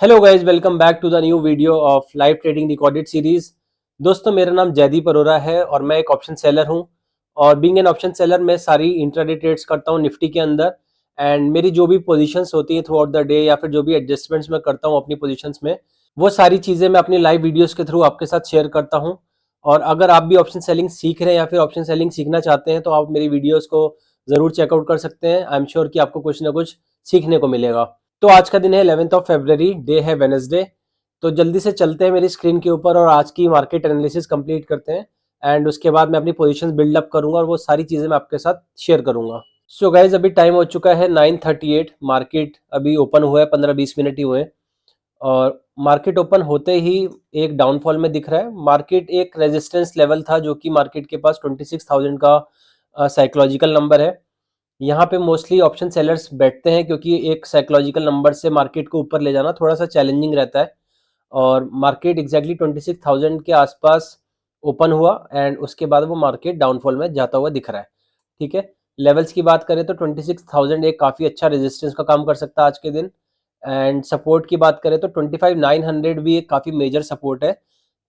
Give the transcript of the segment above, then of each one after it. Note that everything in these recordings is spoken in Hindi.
Hello guys, welcome back to the new video of live trading recorded series. दोस्तों, मेरा नाम जयदीप अरोरा है और मैं एक ऑप्शन सेलर हूं। और बीइंग एन ऑप्शन सेलर मैं सारी इंट्राडे ट्रेड्स करता हूं निफ्टी के अंदर। एंड मेरी जो भी पोजीशंस होती है थ्रू आउट द डे या फिर जो भी एडजस्टमेंट्स मैं करता हूं अपनी पोजीशंस में, वो सारी चीज़ें मैं अपनी लाइव वीडियोस के थ्रू आपके साथ शेयर करता हूं। और अगर आप भी ऑप्शन सेलिंग सीख रहे हैं या फिर ऑप्शन सेलिंग सीखना चाहते हैं तो आप मेरी वीडियोज़ को ज़रूर चेकआउट कर सकते हैं। आई एम श्योर कि आपको कुछ ना कुछ सीखने को मिलेगा। तो आज का दिन है 11th ऑफ February, डे है वेनसडे। तो जल्दी से चलते हैं मेरी स्क्रीन के ऊपर और आज की मार्केट एनालिसिस कंप्लीट करते हैं। एंड उसके बाद मैं अपनी पोजीशंस बिल्डअप करूंगा और वो सारी चीज़ें मैं आपके साथ शेयर करूंगा। सो गाइज, अभी टाइम हो चुका है 9:38। मार्केट अभी ओपन हुआ है, 15-20 मिनट ही हुए हैं। और मार्केट ओपन होते ही एक डाउनफॉल में दिख रहा है। मार्केट एक रेजिस्टेंस लेवल था जो कि मार्केट के पास 26,000 का साइकोलॉजिकल नंबर है। यहाँ पे मोस्टली ऑप्शन सेलर्स बैठते हैं क्योंकि एक साइकोलॉजिकल नंबर से मार्केट को ऊपर ले जाना थोड़ा सा चैलेंजिंग रहता है। और मार्केट एग्जैक्टली 26,000 के आसपास ओपन हुआ एंड उसके बाद वो मार्केट डाउनफॉल में जाता हुआ दिख रहा है। ठीक है, लेवल्स की बात करें तो 26,000 एक काफ़ी अच्छा रेजिस्टेंस का काम कर सकता है आज के दिन। एंड सपोर्ट की बात करें तो 25,900 भी एक काफ़ी मेजर सपोर्ट है।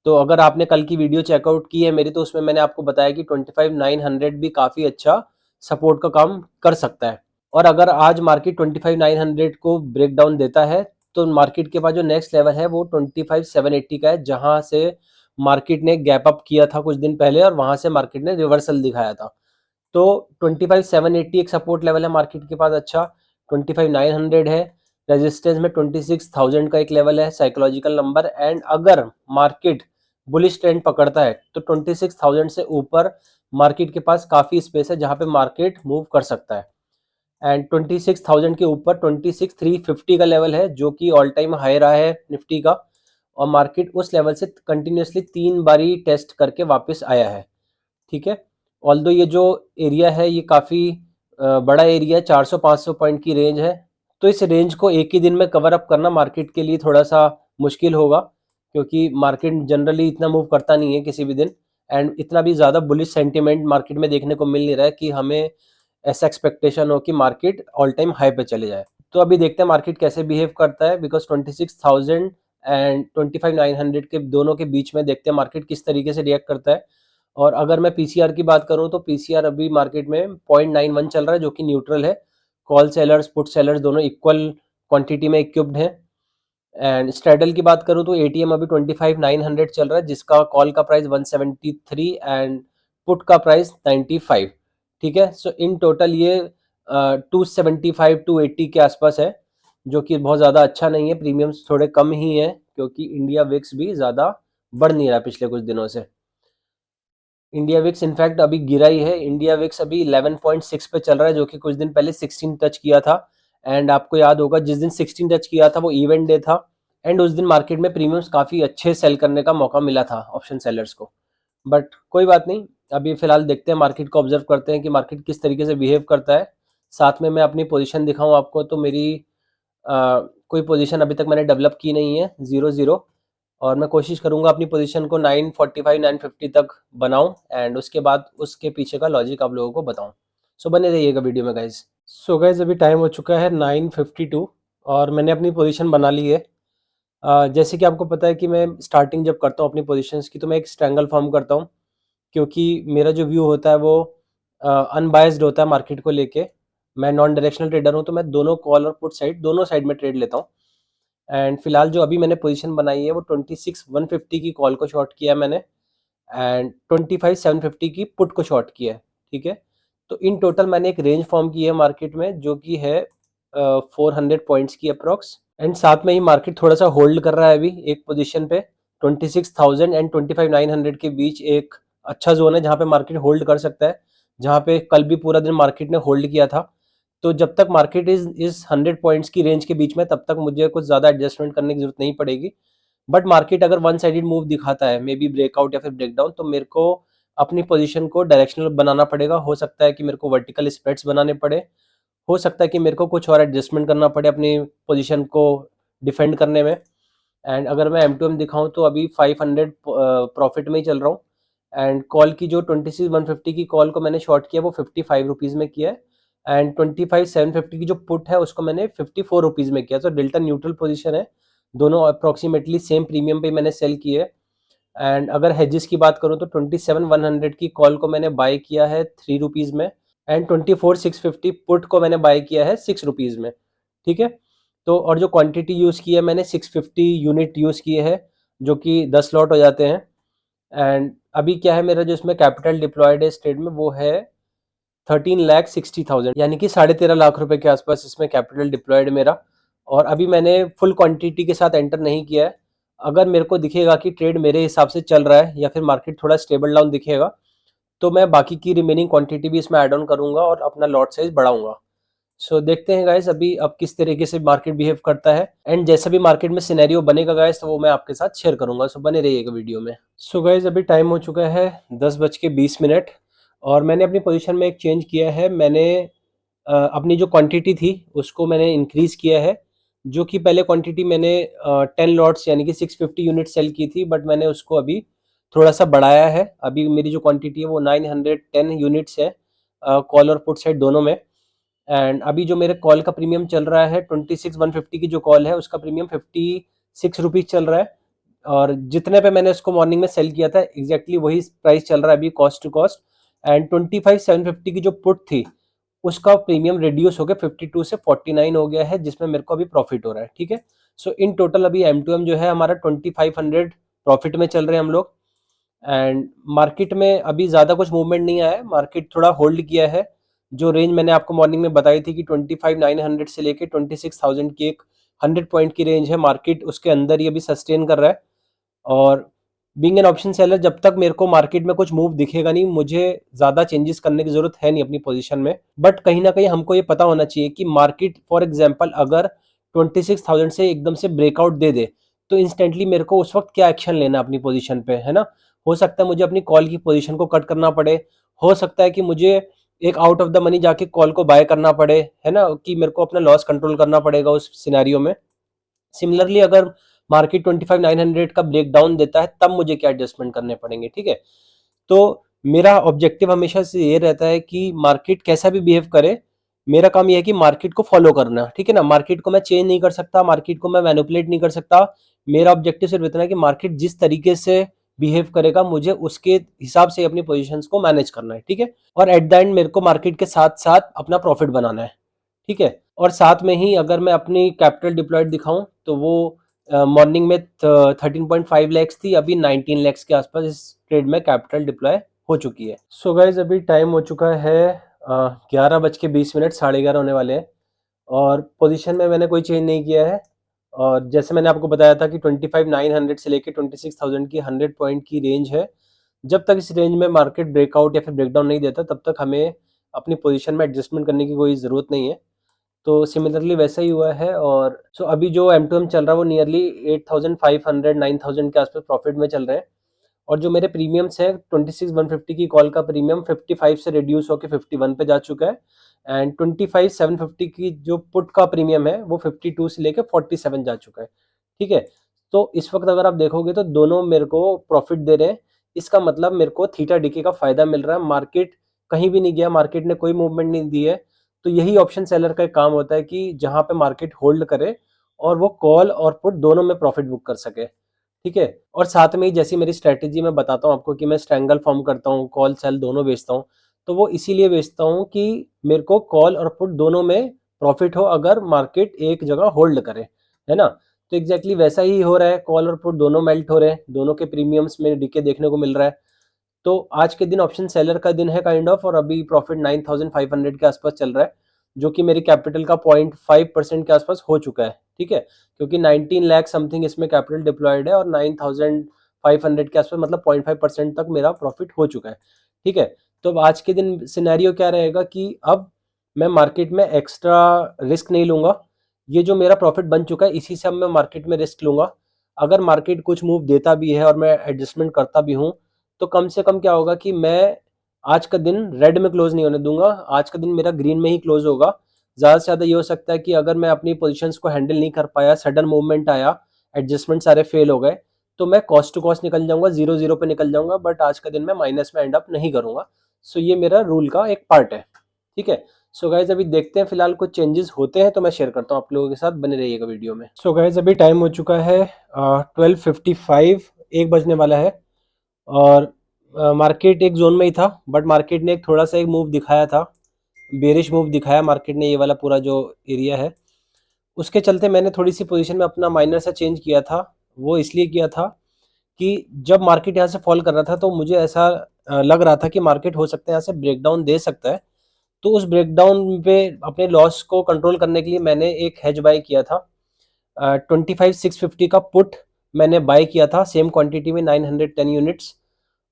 तो अगर आपने कल की वीडियो चेकआउट की है मेरी, तो उसमें मैंने आपको बताया कि 25,900 भी काफ़ी अच्छा सपोर्ट का काम कर सकता है। और अगर आज मार्केट 25,900 को ब्रेक डाउन देता है तो मार्केट के पास जो नेक्स्ट लेवल है वो 25,780 का है, जहां से मार्केट ने गैप अप किया था कुछ दिन पहले और वहां से मार्केट ने रिवर्सल दिखाया था। तो 25,780 एक सपोर्ट लेवल है मार्केट के पास अच्छा। 25,900 है रेजिस्टेंस में। 26,000 का एक लेवल है साइकोलॉजिकल नंबर। एंड अगर मार्केट बुलिश ट्रेंड पकड़ता है तो 26,000 से ऊपर मार्केट के पास काफ़ी स्पेस है जहां पे मार्केट मूव कर सकता है। एंड 26,000 के ऊपर 26,350 का लेवल है जो कि ऑल टाइम हाई रहा है निफ्टी का। और मार्केट उस लेवल से कंटिन्यूसली 3 बारी टेस्ट करके वापस आया है। ठीक है, ऑल्दो ये जो एरिया है ये काफ़ी बड़ा एरिया है, 400-500 पॉइंट की रेंज है। तो इस रेंज को एक ही दिन में कवर अप करना मार्केट के लिए थोड़ा सा मुश्किल होगा, क्योंकि मार्केट जनरली इतना मूव करता नहीं है किसी भी दिन। एंड इतना भी ज़्यादा बुलिश सेंटिमेंट मार्केट में देखने को मिल नहीं रहा है कि हमें ऐसा एक्सपेक्टेशन हो कि मार्केट ऑल टाइम हाई पे चले जाए। तो अभी देखते हैं मार्केट कैसे बिहेव करता है, बिकॉज 26,000 एंड 25,900 के दोनों के बीच में देखते हैं मार्केट किस तरीके से रिएक्ट करता है। और अगर मैं पीसीआर की बात करूं तो पीसीआर अभी मार्केट में 0.91 चल रहा है जो कि न्यूट्रल है। कॉल सेलर्स पुट सेलर्स दोनों इक्वल क्वांटिटी में इक्विप्ड हैं। एंड स्ट्रेडल की बात करूं तो एटीएम अभी 25,900 चल रहा है, जिसका कॉल का प्राइस 173 एंड पुट का प्राइस 95। ठीक है, सो इन टोटल ये 275-280 के आसपास है, जो कि बहुत ज़्यादा अच्छा नहीं है। प्रीमियम्स थोड़े कम ही हैं क्योंकि इंडिया विक्स भी ज़्यादा बढ़ नहीं रहा पिछले कुछ दिनों से। इंडिया विक्स इनफैक्ट अभी गिरा ही है। इंडिया विक्स अभी 11.6 पे चल रहा है जो कि कुछ दिन पहले 16 टच किया था। एंड आपको याद होगा जिस दिन 16 टच किया था वो इवेंट डे था। एंड उस दिन मार्केट में प्रीमियम्स काफ़ी अच्छे सेल करने का मौका मिला था ऑप्शन सेलर्स को। बट कोई बात नहीं, अभी फिलहाल देखते हैं, मार्केट को ऑब्जर्व करते हैं कि मार्केट किस तरीके से बिहेव करता है। साथ में मैं अपनी पोजीशन दिखाऊं आपको तो मेरी कोई पोजीशन अभी तक मैंने डेवलप की नहीं है, 0-0। और मैं कोशिश करूंगा अपनी पोजीशन को 945 950 तक बनाऊं एंड उसके बाद उसके पीछे का लॉजिक आप लोगों को बताऊं। सो बने रहिएगा वीडियो में गाइज। सो गाइज, अभी टाइम हो चुका है 9:52 और मैंने अपनी पोजीशन बना ली है। जैसे कि आपको पता है कि मैं स्टार्टिंग जब करता हूँ अपनी पोजीशंस की तो मैं एक स्ट्रैंगल फॉर्म करता हूँ, क्योंकि मेरा जो व्यू होता है वो अनबायस्ड होता है मार्केट को लेके। मैं नॉन डायरेक्शनल ट्रेडर हूँ तो मैं दोनों कॉल और पुट साइड दोनों साइड में ट्रेड लेता हूँ। एंड फिलहाल जो अभी मैंने पोजीशन बनाई है वो 26,150 की कॉल को शॉर्ट किया है मैंने। एंड 25,750 की पुट को शॉर्ट किया है। ठीक है, तो इन टोटल मैंने एक रेंज फॉर्म की है मार्केट में जो कि है 400 पॉइंट्स की अप्रॉक्स। एंड साथ में ही मार्केट थोड़ा सा होल्ड कर रहा है अभी एक पोजीशन पे। 26,000 एंड 25,900 के बीच एक अच्छा जोन है जहाँ पे मार्केट होल्ड कर सकता है, जहाँ पे कल भी पूरा दिन मार्केट ने होल्ड किया था। तो जब तक मार्केट इस 100 पॉइंट्स की रेंज के बीच में, तब तक मुझे कुछ ज़्यादा एडजस्टमेंट करने की जरूरत नहीं पड़ेगी। बट मार्केट अगर वन साइडेड मूव दिखाता है, मे बी ब्रेकआउट या फिर ब्रेकडाउन, तो मेरे को अपनी पोजीशन को डायरेक्शनल बनाना पड़ेगा। हो सकता है कि मेरे को वर्टिकल स्प्रेड्स बनाने पड़े, हो सकता है कि मेरे को कुछ और एडजस्टमेंट करना पड़े अपनी पोजीशन को डिफेंड करने में। एंड अगर मैं एम टू एम दिखाऊं तो अभी 500 प्रॉफिट में ही चल रहा हूँ। एंड कॉल की जो 26,150 की कॉल को मैंने शॉर्ट किया वो 55 रुपीज़ में किया है। एंड 25,750 की जो पुट है उसको मैंने 54 रुपीज़ में किया। तो डेल्टा न्यूट्रल पोजीशन है दोनों अप्रॉक्सीमेटली सेम प्रीमियम पे मैंने सेल किए। एंड अगर हेजेस की बात करूँ तो 27,100 की कॉल को मैंने बाय किया है 3 रुपीज़ में, एंड 24,650 पुट को मैंने बाय किया है 6 रुपीज़ में। ठीक है, तो और जो क्वांटिटी यूज़ की है मैंने 650 यूनिट यूज़ किए हैं, जो कि 10 लॉट हो जाते हैं। एंड अभी क्या है, मेरा जो इसमें कैपिटल डिप्लॉयड है इस ट्रेड में वो है 13,60,000, यानी कि 13.5 लाख रुपए के आसपास इसमें कैपिटल डिप्लॉयड मेरा। और अभी मैंने फुल क्वांटिटी के साथ एंटर नहीं किया है। अगर मेरे को दिखेगा कि ट्रेड मेरे हिसाब से चल रहा है या फिर मार्केट थोड़ा स्टेबल डाउन दिखेगा, तो मैं बाकी की रिमेनिंग क्वांटिटी भी इसमें ऐड ऑन करूंगा और अपना लॉट साइज बढ़ाऊंगा। सो देखते हैं गाइस अभी अब किस तरीके से मार्केट बिहेव करता है, एंड जैसा भी मार्केट में सिनेरियो बनेगा गाइस तो वो मैं आपके साथ शेयर करूंगा। सो बने रहिएगा वीडियो में। सो गाइस अभी टाइम हो चुका है 10:20 और मैंने अपनी पोजीशन में एक चेंज किया है। मैंने अपनी जो क्वांटिटी थी उसको मैंने इंक्रीज किया है। जो कि पहले क्वांटिटी मैंने 10 लॉट्स यानी कि 650 यूनिट सेल की थी, बट मैंने उसको अभी थोड़ा सा बढ़ाया है। अभी मेरी जो क्वांटिटी है वो 910 यूनिट्स है, कॉल और पुट साइड दोनों में। एंड अभी जो मेरे कॉल का प्रीमियम चल रहा है 26,150 की जो कॉल है उसका प्रीमियम 56 रुपीज़ चल रहा है। और जितने पे मैंने उसको मॉर्निंग में सेल किया था एग्जैक्टली वही प्राइस चल रहा है अभी कॉस्ट टू कॉस्ट। एंड 25,750 की जो पुट थी उसका प्रीमियम रिड्यूस होकर 52 से 49 हो गया है, जिसमें मेरे को अभी प्रॉफिट हो रहा है। ठीक है, सो इन टोटल अभी M2M जो है हमारा 2500 प्रॉफिट में चल रहे हैं हम लोग। एंड मार्केट में अभी ज़्यादा कुछ मूवमेंट नहीं आया है, मार्केट थोड़ा होल्ड किया है। जो रेंज मैंने आपको मॉर्निंग में बताई थी कि 25,900 से लेके 26,000 की एक 100 पॉइंट की रेंज है, मार्केट उसके अंदर ही अभी सस्टेन कर रहा है। और बीइंग एन ऑप्शन सेलर जब तक मेरे को मार्केट में कुछ मूव दिखेगा नहीं, मुझे ज़्यादा चेंजेस करने की ज़रूरत है नहीं अपनी पोजीशन में। बट कहीं ना कहीं हमको ये पता होना चाहिए कि मार्केट फॉर एग्जांपल अगर 26,000 से एकदम से ब्रेकआउट दे दे तो इंस्टेंटली मेरे को उस वक्त क्या एक्शन लेना अपनी पोजीशन पे, है ना। हो सकता है मुझे अपनी कॉल की पोजीशन को कट करना पड़े, हो सकता है कि मुझे एक आउट ऑफ द मनी जाके कॉल को बाय करना पड़े, है ना, कि मेरे को अपना लॉस कंट्रोल करना पड़ेगा उस सिनेरियो में। सिमिलरली अगर मार्केट 25,900 का ब्रेकडाउन देता है तब मुझे क्या एडजस्टमेंट करने पड़ेंगे। ठीक है, तो मेरा ऑब्जेक्टिव हमेशा से ये रहता है कि मार्केट कैसा भी बिहेव करे, मेरा काम ये है कि मार्केट को फॉलो करना। ठीक है ना, मार्केट को मैं चेंज नहीं कर सकता, मार्केट को मैं मैनिपुलेट नहीं कर सकता। मेरा ऑब्जेक्टिव सिर्फ इतना है कि मार्केट जिस तरीके से बिहेव करेगा मुझे उसके हिसाब से अपनी पोजीशंस को मैनेज करना है। ठीक है, और एट द एंड मेरे को मार्केट के साथ साथ अपना प्रॉफिट बनाना है। ठीक है, और साथ में ही अगर मैं अपनी कैपिटल डिप्लॉयड दिखाऊं तो वो मॉर्निंग में 13.5 लैक्स थी, अभी 19 लैक्स के आसपास इस ट्रेड में कैपिटल डिप्लॉय हो चुकी है। सो गाइज अभी टाइम हो चुका है 11:20, 11:30 होने वाले हैं और पोजीशन में मैंने कोई चेंज नहीं किया है। और जैसे मैंने आपको बताया था कि 25,900 से लेके 26,000 की 100 पॉइंट की रेंज है। जब तक इस रेंज में मार्केट ब्रेकआउट या फिर ब्रेकडाउन नहीं देता तब तक हमें अपनी पोजीशन में एडजस्टमेंट करने की कोई ज़रूरत नहीं है। तो सिमिलरली वैसा ही हुआ है। और सो अभी जो M2M चल रहा है वो नियरली 8,500 9,000 के आसपास प्रॉफिट में चल रहे हैं। और जो मेरे प्रीमियम्स है 26,150 की कॉल का प्रीमियम 55 से रिड्यूस होकर 51 पे जा चुका है। एंड 25,750 की जो पुट का प्रीमियम है वो 52 से लेकर 47 जा चुका है। ठीक है, तो इस वक्त अगर आप देखोगे तो दोनों मेरे को प्रॉफिट दे रहे हैं। इसका मतलब मेरे को थीटा डीके का फायदा मिल रहा है, मार्केट कहीं भी नहीं गया, मार्केट ने कोई मूवमेंट नहीं दी है। तो यही ऑप्शन सेलर का एक काम होता है कि जहां पे मार्केट होल्ड करे और वो कॉल और पुट दोनों में प्रॉफिट बुक कर सके। ठीक है, और साथ में ही जैसी मेरी स्ट्रेटेजी मैं बताता हूँ आपको कि मैं स्ट्रैंगल फॉर्म करता हूँ, कॉल सेल दोनों बेचता हूँ। तो वो इसीलिए बेचता हूँ कि मेरे को कॉल और पुट दोनों में प्रॉफिट हो अगर मार्केट एक जगह होल्ड करे, है ना। तो एग्जैक्टली वैसा ही हो रहा है, कॉल और पुट दोनों मेल्ट हो रहे हैं, दोनों के प्रीमियम्स में डीके देखने को मिल रहा है। तो आज के दिन ऑप्शन सेलर का दिन है काइंड ऑफ, और अभी प्रॉफिट 9,500 के आसपास चल रहा है, जो कि मेरी कैपिटल का 0.5% के आसपास हो चुका है। ठीक है, क्योंकि 19 लाख समथिंग इसमें कैपिटल डिप्लॉयड है और 9,500 के आसपास मतलब 0.5% तक मेरा प्रॉफिट हो चुका है। ठीक है, तो अब आज के दिन सिनेरियो क्या रहेगा कि अब मैं मार्केट में एक्स्ट्रा रिस्क नहीं लूंगा। ये जो मेरा प्रॉफिट बन चुका है इसी से अब मैं मार्केट में रिस्क लूंगा। अगर मार्केट कुछ मूव देता भी है और मैं एडजस्टमेंट करता भी हूँ तो कम से कम क्या होगा कि मैं आज का दिन रेड में क्लोज नहीं होने दूंगा, आज का दिन मेरा ग्रीन में ही क्लोज होगा। ज़्यादा से ज़्यादा ये हो सकता है कि अगर मैं अपनी पोजीशंस को हैंडल नहीं कर पाया, सडन मूवमेंट आया, एडजस्टमेंट सारे फेल हो गए, तो मैं कॉस्ट टू कॉस्ट निकल जाऊंगा, 0-0 पे निकल जाऊंगा, बट आज का दिन मैं माइनस में एंड अप नहीं करूंगा। सो ये मेरा रूल का एक पार्ट है। ठीक है, सो गाइज अभी देखते हैं फिलहाल कुछ चेंजेस होते हैं तो मैं शेयर करता हूँ आप लोगों के साथ, बने रहिएगा वीडियो में। सो गाइज अभी टाइम हो चुका है 12:55, 1 बजने वाला है। और मार्केट एक जोन में ही था, बट मार्केट ने एक थोड़ा सा एक मूव दिखाया था, बेरिश मूव दिखाया मार्केट ने, ये वाला पूरा जो एरिया है। उसके चलते मैंने थोड़ी सी पोजीशन में अपना माइनर सा चेंज किया था। वो इसलिए किया था कि जब मार्केट यहाँ से फॉल कर रहा था तो मुझे ऐसा लग रहा था कि मार्केट हो सकता है यहाँ से ब्रेकडाउन दे सकता है। तो उस ब्रेकडाउन पे अपने लॉस को कंट्रोल करने के लिए मैंने एक हेज बाय किया था। 25,650 का पुट मैंने बाय किया था, सेम क्वांटिटी में 910 यूनिट्स।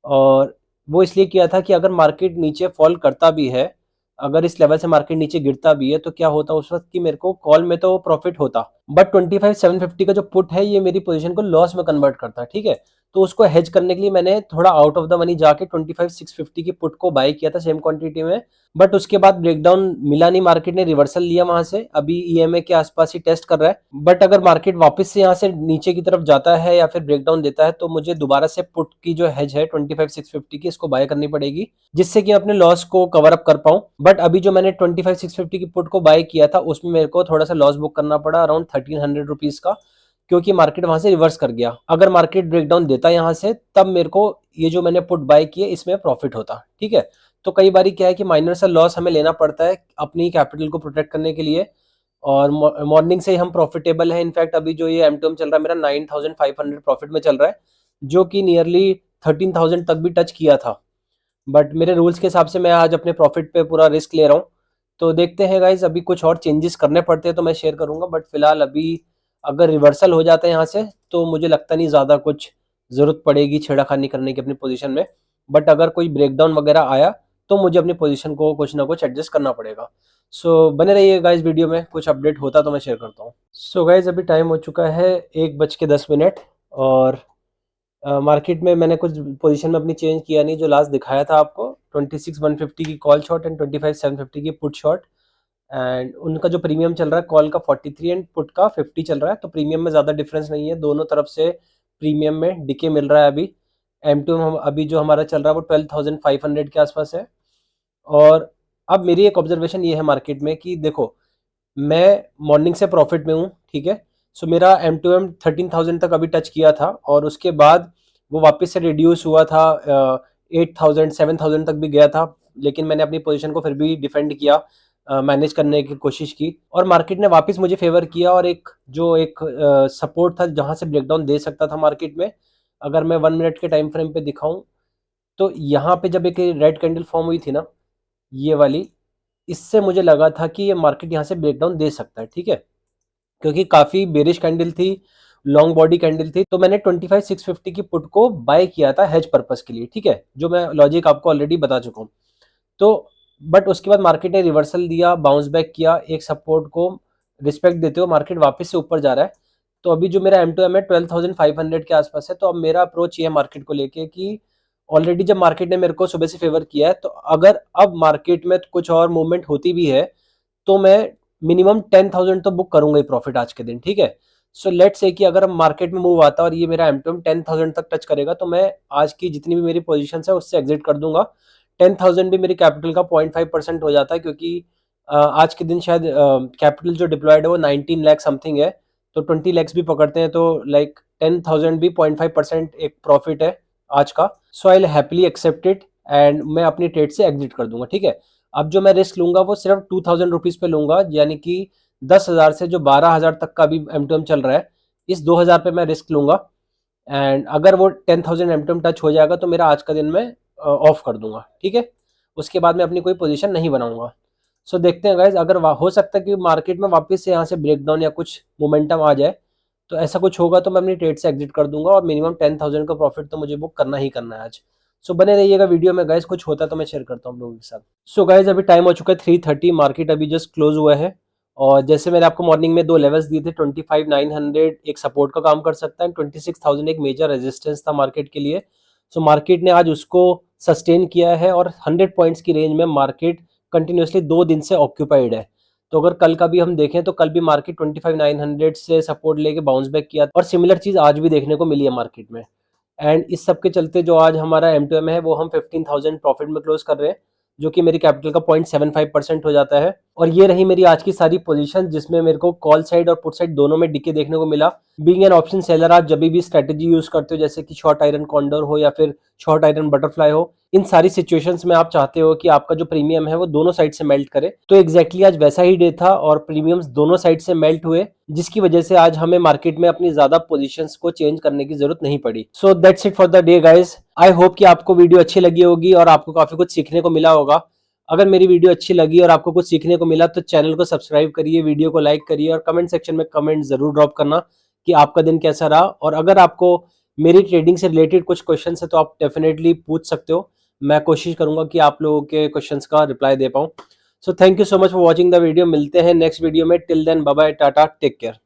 और वो इसलिए किया था कि अगर मार्केट नीचे फॉल करता भी है, अगर इस लेवल से मार्केट नीचे गिरता भी है तो क्या होता उस वक्त कि मेरे को कॉल में तो प्रॉफिट होता, बट 25,750 का जो पुट है ये मेरी पोजीशन को लॉस में कन्वर्ट करता है, ठीक है। तो उसको हेज करने के लिए मैंने थोड़ा आउट ऑफ द मनी जाके 25,650 की पुट को बाय किया था सेम क्वांटिटी में। बट उसके बाद ब्रेकडाउन मिला नहीं, मार्केट ने रिवर्सल लिया वहां से, अभी ईएमए के आसपास ही टेस्ट कर रहा है। बट अगर मार्केट वापस से यहाँ से नीचे की तरफ जाता है या फिर ब्रेकडाउन देता है तो मुझे दोबारा से पुट की जो हेज है 25,650 की, इसको बाय करनी पड़ेगी, जिससे कि अपने लॉस को कवर अप कर पाऊं। बट अभी जो मैंने 25,650 की पुट को बाय किया था उसमें मेरे को थोड़ा सा लॉस बुक करना पड़ा, अराउंड 1300 रुपीज का, क्योंकि मार्केट वहां से रिवर्स कर गया। अगर मार्केट ब्रेकडाउन देता यहाँ से तब मेरे को ये जो मैंने पुट बाय किए इसमें प्रॉफिट होता, ठीक है। तो कई बारी क्या है कि माइनर सा लॉस हमें लेना पड़ता है अपनी कैपिटल को प्रोटेक्ट करने के लिए। और मॉर्निंग से ही हम प्रॉफिटेबल है। इनफैक्ट अभी जो ये M2M चल रहा है मेरा 9,500 प्रॉफिट में चल रहा है, जो कि नियरली 13,000 तक भी टच किया था। बट मेरे रूल्स के हिसाब से मैं आज अपने प्रॉफिट पे पूरा रिस्क ले रहा हूँ। तो देखते हैं गाइज, अभी कुछ और चेंजेस करने पड़ते हैं तो मैं शेयर करूंगा, बट फिलहाल अभी अगर रिवर्सल हो जाता है यहाँ से तो मुझे लगता नहीं ज़्यादा कुछ ज़रूरत पड़ेगी छेड़ाखानी करने की अपनी पोजीशन में। बट अगर कोई ब्रेकडाउन वगैरह आया तो मुझे अपनी पोजीशन को कुछ ना कुछ एडजस्ट करना पड़ेगा। सो बने रहिए गाइज, वीडियो में कुछ अपडेट होता तो मैं शेयर करता हूँ। सो गाइज अभी टाइम हो चुका है 1:10। और मार्केट में मैंने कुछ पोजीशन में अपनी चेंज किया नहीं, जो लास्ट दिखाया था आपको 26,150 की कॉल शॉट एंड 25,750 की पुट शॉट। एंड उनका जो प्रीमियम चल रहा है कॉल का 43 एंड पुट का 50 चल रहा है, तो प्रीमियम में ज़्यादा डिफरेंस नहीं है, दोनों तरफ से प्रीमियम में डिके मिल रहा है। अभी M2 अभी जो हमारा चल रहा है वो 12,500 के आसपास है। और अब मेरी एक ऑब्जर्वेशन ये है मार्केट में कि देखो, मैं मॉर्निंग से प्रॉफिट में हूँ, ठीक है। सो मेरा M2M 13,000 तक अभी टच किया था और उसके बाद वो वापस से रिड्यूस हुआ था, 8,000 7,000 तक भी गया था, लेकिन मैंने अपनी पोजीशन को फिर भी डिफेंड किया, मैनेज करने की कोशिश की और मार्केट ने वापस मुझे फेवर किया। और एक सपोर्ट था जहां से ब्रेकडाउन दे सकता था मार्केट में, अगर मैं 1 मिनट के टाइम फ्रेम पे दिखाऊं तो यहाँ पे जब एक रेड कैंडल फॉर्म हुई थी ना, ये वाली, इससे मुझे लगा था कि ये मार्केट यहाँ से ब्रेकडाउन दे सकता है, ठीक है, क्योंकि काफ़ी बेरिश कैंडल थी, लॉन्ग बॉडी कैंडल थी। तो मैंने 25,650 की पुट को बाय किया था हेज पर्पस के लिए, ठीक है, जो मैं लॉजिक आपको ऑलरेडी बता चुका हूँ। तो बट उसके बाद मार्केट ने रिवर्सल दिया, बाउंस बैक किया, एक सपोर्ट को रिस्पेक्ट देते हुए मार्केट वापस से ऊपर जा रहा है। तो अभी जो मेरा M2M है 12,500 के आसपास है। तो अब मेरा अप्रोच ये है मार्केट को लेके कि ऑलरेडी जब मार्केट ने मेरे को सुबह से फेवर किया है, तो अगर अब मार्केट में कुछ और मूवमेंट होती भी है तो मैं मिनिमम 10,000 तो बुक करूंगा ही प्रॉफिट आज के दिन, ठीक है। सो लेट्स से कि अगर मार्केट में मूव आता है और ये मेरा M2M 10,000 तक टच करेगा तो मैं आज की जितनी भी मेरी पोजीशन है उससे एग्जिट कर दूंगा। 10,000 भी मेरी कैपिटल का 0.5% हो जाता है, क्योंकि आज के दिन शायद कैपिटल जो डिप्लॉयड है वो 19 लाख समथिंग है। तो 20 लैक्स भी पकड़ते हैं तो लाइक 10,000 भी 0.5% एक प्रॉफिट है आज का। सो आई हैप्पीली एक्सेप्ट इट एंड मैं अपनी ट्रेड से एग्जिट कर दूंगा, ठीक है। अब जो मैं रिस्क लूंगा वो सिर्फ 2,000 रुपीज पे लूंगा, यानी कि 10,000 से जो 12,000 तक का भी M2M चल रहा है, इस 2,000 पे मैं रिस्क लूंगा। एंड अगर वो 10,000 M2M टच हो जाएगा तो मेरा आज का दिन मैं ऑफ कर दूंगा, ठीक है। उसके बाद मैं अपनी कोई पोजीशन नहीं बनाऊंगा। सो देखते हैं गाइज, अगर हो सकता है कि मार्केट में वापस से यहाँ से ब्रेकडाउन या कुछ मोमेंटम आ जाए, तो ऐसा कुछ होगा तो मैं अपनी ट्रेड से एग्जिट कर दूंगा और मिनिमम 10,000 का प्रॉफिट तो मुझे बुक करना ही करना है आज। सो बने रहिएगा वीडियो में गाइज, कुछ होता है तो मैं शेयर करता हूँ लोगों के साथ। सो गाइज अभी टाइम हो चुका है 3:30, मार्केट अभी जस्ट क्लोज हुआ है। और जैसे मैंने आपको मॉर्निंग में दो लेवल्स दिए थे, 25,900 एक सपोर्ट का काम कर सकता है, 26,000 एक मेजर रेजिस्टेंस था मार्केट के लिए। सो मार्केट ने आज उसको सस्टेन किया है और 100 पॉइंट्स की रेंज में मार्केट कंटिन्यूसली 2 दिन से ऑक्यूपाइड है। तो अगर कल का भी हम देखें तो कल भी मार्केट 25,900 से सपोर्ट लेके बाउंस बैक किया और सिमिलर चीज आज भी देखने को मिली है मार्केट में। एंड इस सब के चलते जो आज हमारा M2M है वो हम 15,000 प्रॉफिट में क्लोज कर रहे हैं। जो कि मेरी कैपिटल का 0.75% हो जाता है। और ये रही मेरी आज की सारी पोजीशन, जिसमें मेरे को कॉल साइड और पुट साइड दोनों में डीके देखने को मिला। बीइंग एन ऑप्शन सेलर, आप जब भी स्ट्रेटेजी यूज करते हो, जैसे कि शॉर्ट आयरन कॉन्डोर हो या फिर शॉर्ट आयरन बटरफ्लाई हो, इन सारी सिचुएशंस में आप चाहते हो कि आपका जो प्रीमियम है वो दोनों साइड से मेल्ट करे। तो एग्जैक्टली आज वैसा ही डे था और प्रीमियम्स दोनों साइड से मेल्ट हुए, जिसकी वजह से आज हमें मार्केट में अपनी ज्यादा पोजीशंस को चेंज करने की जरूरत नहीं पड़ी। So that's it for the day guys. I hope कि आपको वीडियो अच्छी लगी होगी और आपको काफी कुछ सीखने को मिला होगा। अगर मेरी वीडियो अच्छी लगी और आपको कुछ सीखने को मिला तो चैनल को सब्सक्राइब करिए, वीडियो को लाइक करिए और कमेंट सेक्शन में कमेंट जरूर ड्रॉप करना कि आपका दिन कैसा रहा। और अगर आपको मेरी ट्रेडिंग से रिलेटेड कुछ क्वेश्चन है तो आप डेफिनेटली पूछ सकते हो। मैं कोशिश करूंगा कि आप लोगों के क्वेश्चंस का रिप्लाई दे पाऊं। So thank you so much for watching the video. मिलते हैं नेक्स्ट वीडियो में। Till then bye bye, tata, take care.